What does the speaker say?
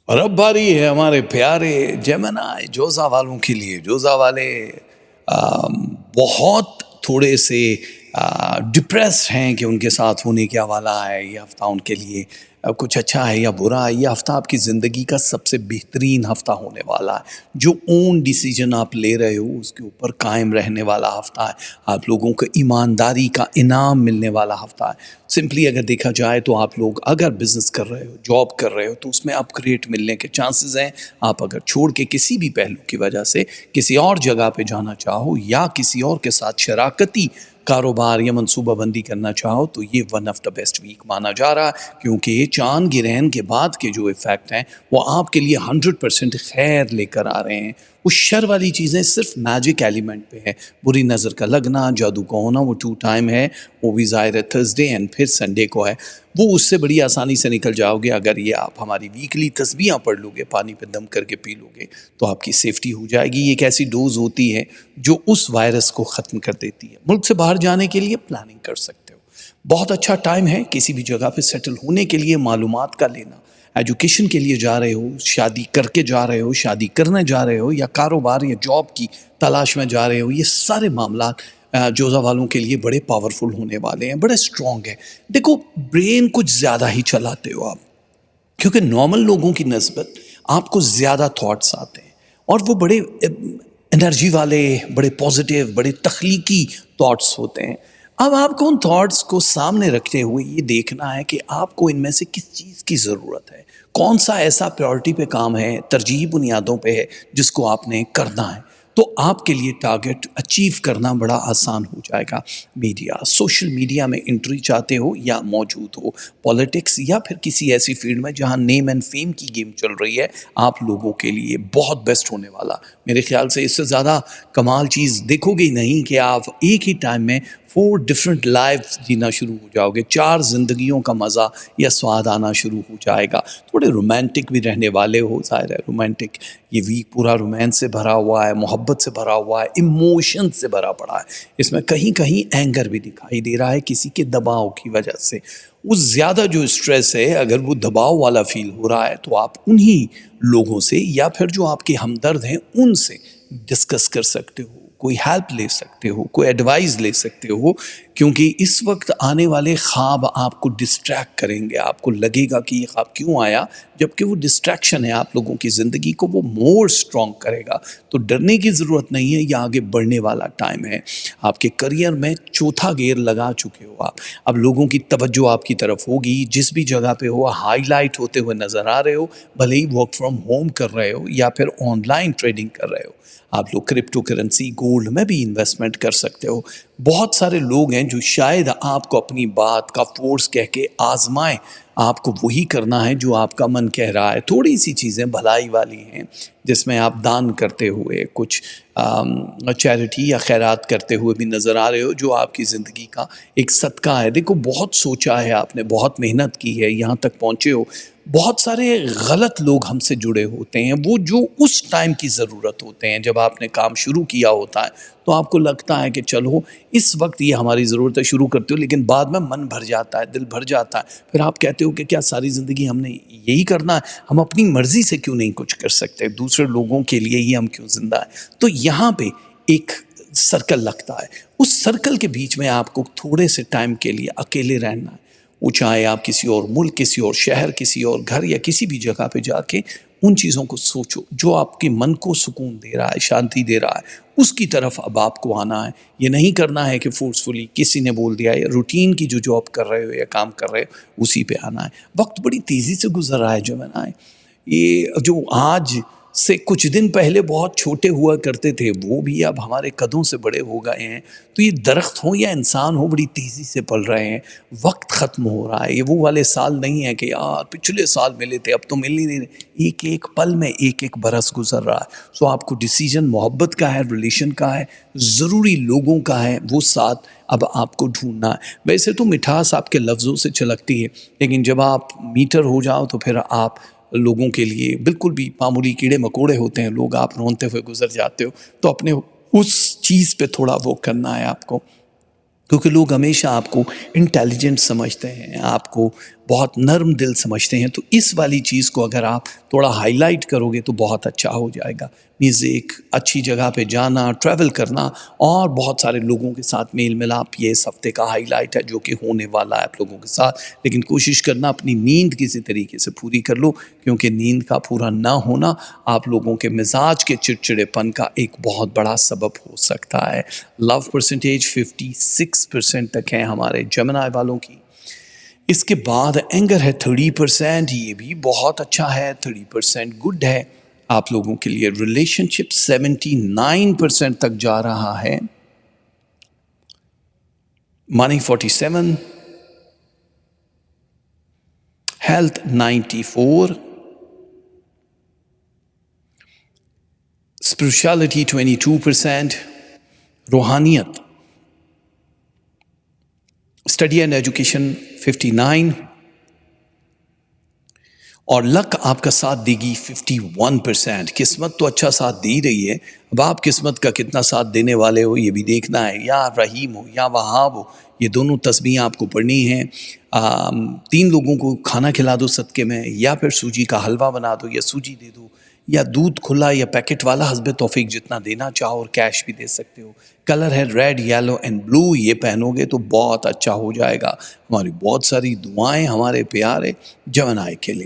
اور اب باری ہے ہمارے پیارے جیمنائی جوزا والوں کے لیے. جوزا والے بہت تھوڑے سے ڈپریس ہیں کہ ان کے ساتھ ہونے کیا والا ہے. یہ ہفتہ ان کے لیے کچھ اچھا ہے یا برا ہے. یہ ہفتہ آپ کی زندگی کا سب سے بہترین ہفتہ ہونے والا ہے. جو اون ڈیسیجن آپ لے رہے ہو اس کے اوپر قائم رہنے والا ہفتہ ہے. آپ لوگوں کو ایمانداری کا انعام ملنے والا ہفتہ ہے. سمپلی اگر دیکھا جائے تو آپ لوگ اگر بزنس کر رہے ہو، جاب کر رہے ہو، تو اس میں اپ گریڈ ملنے کے چانسز ہیں. آپ اگر چھوڑ کے کسی بھی پہلو کی وجہ سے کسی اور جگہ پہ جانا چاہو یا کسی اور کے ساتھ شراکتی کاروبار یا منصوبہ بندی کرنا چاہو تو یہ one of the best week مانا جا رہا ہے، کیونکہ یہ چاند گرہن کے بعد کے جو ایفیکٹ ہیں وہ آپ کے لیے 100% خیر لے کر آ رہے ہیں. وہ شر والی چیزیں صرف میجک ایلیمنٹ پہ ہے. بری نظر کا لگنا، جادو کا ہونا، وہ 2 ٹائم ہے. وہ بھی ظاہر ہے تھرسڈے اینڈ پھر سنڈے کو ہے. وہ اس سے بڑی آسانی سے نکل جاؤ گے اگر یہ آپ ہماری ویکلی تسبیحاں پڑھ لو گے، پانی پہ دم کر کے پی لو گے تو آپ کی سیفٹی ہو جائے گی. یہ ایک ایسی ڈوز ہوتی ہے جو اس وائرس کو ختم کر دیتی ہے. ملک سے باہر جانے کے لیے پلاننگ کر سکتے ہو. بہت اچھا ٹائم ہے کسی بھی جگہ پہ سیٹل ہونے کے لیے، معلومات کا لینا. ایجوکیشن کے لیے جا رہے ہو، شادی کر کے جا رہے ہو، شادی کرنے جا رہے ہو، یا کاروبار یا جاب کی تلاش میں جا رہے ہو، یہ سارے معاملات جوزا والوں کے لیے بڑے پاورفل ہونے والے ہیں، بڑے اسٹرانگ ہیں. دیکھو برین کچھ زیادہ ہی چلاتے ہو آپ، کیونکہ نارمل لوگوں کی نسبت آپ کو زیادہ تھاٹس آتے ہیں اور وہ بڑے انرجی والے، بڑے پازیٹیو، بڑے تخلیقی تھاٹس ہوتے ہیں. اب آپ کو ان تھاٹس کو سامنے رکھتے ہوئے یہ دیکھنا ہے کہ آپ کو ان میں سے کس چیز کی ضرورت ہے، کون سا ایسا پریورٹی پہ کام ہے، ترجیحی بنیادوں پہ ہے جس کو آپ نے کرنا ہے. تو آپ کے لیے ٹارگٹ اچیو کرنا بڑا آسان ہو جائے گا. میڈیا، سوشل میڈیا میں انٹری چاہتے ہو یا موجود ہو، پالیٹکس یا پھر کسی ایسی فیلڈ میں جہاں نیم اینڈ فیم کی گیم چل رہی ہے، آپ لوگوں کے لیے بہت بیسٹ ہونے والا. میرے خیال سے اس سے زیادہ کمال چیز دیکھو گے نہیں کہ آپ ایک ہی ٹائم میں 4 ڈفرنٹ لائف جینا شروع ہو جاؤ گے. 4 زندگیوں کا مزہ یا سواد آنا شروع ہو جائے گا. تھوڑے رومانٹک بھی رہنے والے ہو، ظاہر ہے رومانٹک یہ ویک پورا رومانس سے بھرا ہوا ہے، محبت سے بھرا ہوا ہے، ایموشن سے بھرا پڑا ہے. اس میں کہیں کہیں اینگر بھی دکھائی دے رہا ہے کسی کے دباؤ کی وجہ سے. وہ زیادہ جو اسٹریس ہے اگر وہ دباؤ والا فیل ہو رہا ہے تو آپ انہی لوگوں سے یا پھر جو آپ کے ہمدرد ہیں ان سے ڈسکس کر سکتے ہو، کوئی ہیلپ لے سکتے ہو، کوئی ایڈوائز لے سکتے ہو. کیونکہ اس وقت آنے والے خواب آپ کو ڈسٹریکٹ کریں گے. آپ کو لگے گا کہ یہ خواب کیوں آیا، جبکہ وہ ڈسٹریکشن ہے آپ لوگوں کی زندگی کو وہ مور اسٹرانگ کرے گا. تو ڈرنے کی ضرورت نہیں ہے، یہ آگے بڑھنے والا ٹائم ہے. آپ کے کریئر میں چوتھا گیئر لگا چکے ہو آپ. اب لوگوں کی توجہ آپ کی طرف ہوگی. جس بھی جگہ پہ ہو ہائی لائٹ ہوتے ہوئے نظر آ رہے ہو، بھلے ہی ورک فرام ہوم کر رہے ہو یا پھر آن لائن ٹریڈنگ کر رہے ہو. آپ لوگ کرپٹو کرنسی، گولڈ میں بھی انویسٹمنٹ کر سکتے ہو. بہت سارے لوگ ہیں جو شاید آپ کو اپنی بات کا فورس کہہ کے آزمائیں. آپ کو وہی کرنا ہے جو آپ کا من کہہ رہا ہے. تھوڑی سی چیزیں بھلائی والی ہیں جس میں آپ دان کرتے ہوئے، کچھ چیریٹی یا خیرات کرتے ہوئے بھی نظر آ رہے ہو، جو آپ کی زندگی کا ایک صدقہ ہے. دیکھو بہت سوچا ہے آپ نے، بہت محنت کی ہے، یہاں تک پہنچے ہو. بہت سارے غلط لوگ ہم سے جڑے ہوتے ہیں، وہ جو اس ٹائم کی ضرورت ہوتے ہیں جب آپ نے کام شروع کیا ہوتا ہے تو آپ کو لگتا ہے کہ چلو اس وقت یہ ہماری ضرورت ہے، شروع کرتے ہو، لیکن بعد میں من بھر جاتا ہے، دل بھر جاتا ہے. پھر آپ کہتے ہو کہ کیا ساری زندگی ہم نے یہی کرنا ہے؟ ہم اپنی مرضی سے کیوں نہیں کچھ کر سکتے؟ دوسرے لوگوں کے لیے ہی ہم کیوں زندہ ہیں؟ تو یہاں پہ ایک سرکل لگتا ہے. اس سرکل کے بیچ میں آپ کو تھوڑے سے ٹائم کے لیے اکیلے رہنا ہے. وہ چاہے آپ کسی اور ملک، کسی اور شہر، کسی اور گھر یا کسی بھی جگہ پہ جا کے ان چیزوں کو سوچو جو آپ کے من کو سکون دے رہا ہے، شانتی دے رہا ہے. اس کی طرف اب آپ کو آنا ہے. یہ نہیں کرنا ہے کہ فورسفلی کسی نے بول دیا ہے، روٹین کی جو جاب کر رہے ہو یا کام کر رہے ہو اسی پہ آنا ہے. وقت بڑی تیزی سے گزر رہا ہے جو میں نے یہ جو آج سے کچھ دن پہلے بہت چھوٹے ہوا کرتے تھے وہ بھی اب ہمارے قدوں سے بڑے ہو گئے ہیں. تو یہ درخت ہوں یا انسان ہو بڑی تیزی سے پل رہے ہیں. وقت ختم ہو رہا ہے. یہ وہ والے سال نہیں ہے کہ یار پچھلے سال ملے تھے اب تو مل ہی نہیں رہے. ایک ایک پل میں ایک ایک برس گزر رہا ہے. سو آپ کو ڈیسیجن محبت کا ہے، ریلیشن کا ہے، ضروری لوگوں کا ہے، وہ ساتھ اب آپ کو ڈھونڈنا ہے. ویسے تو مٹھاس آپ کے لفظوں سے چھلکتی ہے، لیکن جب آپ میٹر ہو جاؤ تو پھر آپ لوگوں کے لیے بالکل بھی معمولی کیڑے مکوڑے ہوتے ہیں لوگ. آپ رونتے ہوئے گزر جاتے ہو تو اپنے اس چیز پہ تھوڑا وہ کرنا ہے آپ کو، کیونکہ لوگ ہمیشہ آپ کو انٹیلیجنٹ سمجھتے ہیں، آپ کو بہت نرم دل سمجھتے ہیں، تو اس والی چیز کو اگر آپ تھوڑا ہائی لائٹ کرو گے تو بہت اچھا ہو جائے گا. میوزک، اچھی جگہ پہ جانا، ٹریول کرنا اور بہت سارے لوگوں کے ساتھ میل ملاپ، یہ اس ہفتے کا ہائی لائٹ ہے جو کہ ہونے والا ہے آپ لوگوں کے ساتھ. لیکن کوشش کرنا اپنی نیند کسی طریقے سے پوری کر لو، کیونکہ نیند کا پورا نہ ہونا آپ لوگوں کے مزاج کے چڑچڑے پن کا ایک بہت بڑا سبب ہو سکتا ہے. لو پرسنٹیج 56% تک ہے ہمارے جمنائی والوں کی. اس کے بعد اینگر ہے 30%، یہ بھی بہت اچھا ہے، 30% گڈ ہے آپ لوگوں کے لیے. ریلیشن شپ 79% تک جا رہا ہے. منی 47، ہیلتھ 94، اسپرچویلٹی 22%، روحانیت اسٹڈی اینڈ ایجوکیشن 59، اور لک آپ کا ساتھ دے گی 51%. قسمت تو اچھا ساتھ دی رہی ہے، اب آپ قسمت کا کتنا ساتھ دینے والے ہو یہ بھی دیکھنا ہے. یا رحیم ہو یا وہاب ہو، یہ دونوں تسبیح آپ کو پڑھنی ہیں. 3 لوگوں کو کھانا کھلا دو صدقے میں، یا پھر سوجی کا حلوہ بنا دو، یا سوجی دے دو، یا دودھ کھلا یا پیکٹ والا، حسب توفیق جتنا دینا چاہو، اور کیش بھی دے سکتے ہو. کلر ہے ریڈ، یلو اینڈ بلو، یہ پہنو گے تو بہت اچھا ہو جائے گا. ہماری بہت ساری دعائیں ہمارے پیارے جمنائی کے لیے.